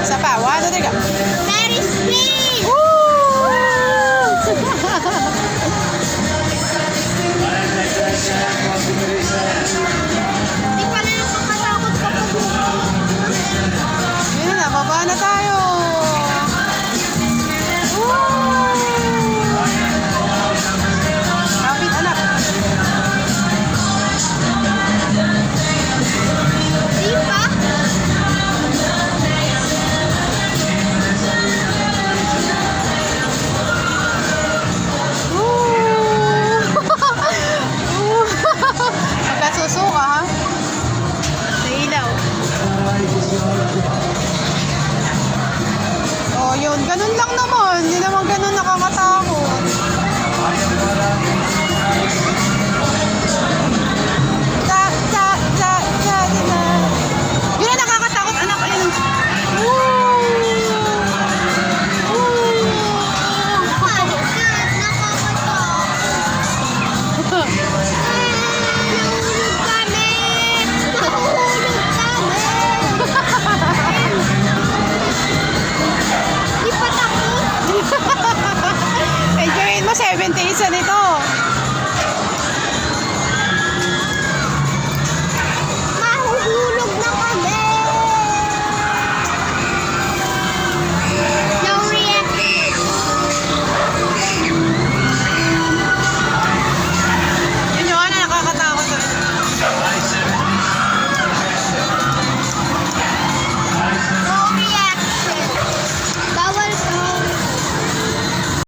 Isa pa. 1, 2, 3, go. Very sweet! Woo! Hindi pala nakakatakot kapag Yun na, baba na tayo. Kapit, anak. Di ba? Magkasusuka, ha? Sa ilaw. Oh, yun. Ganun lang naman. Hindi naman ganun nakaka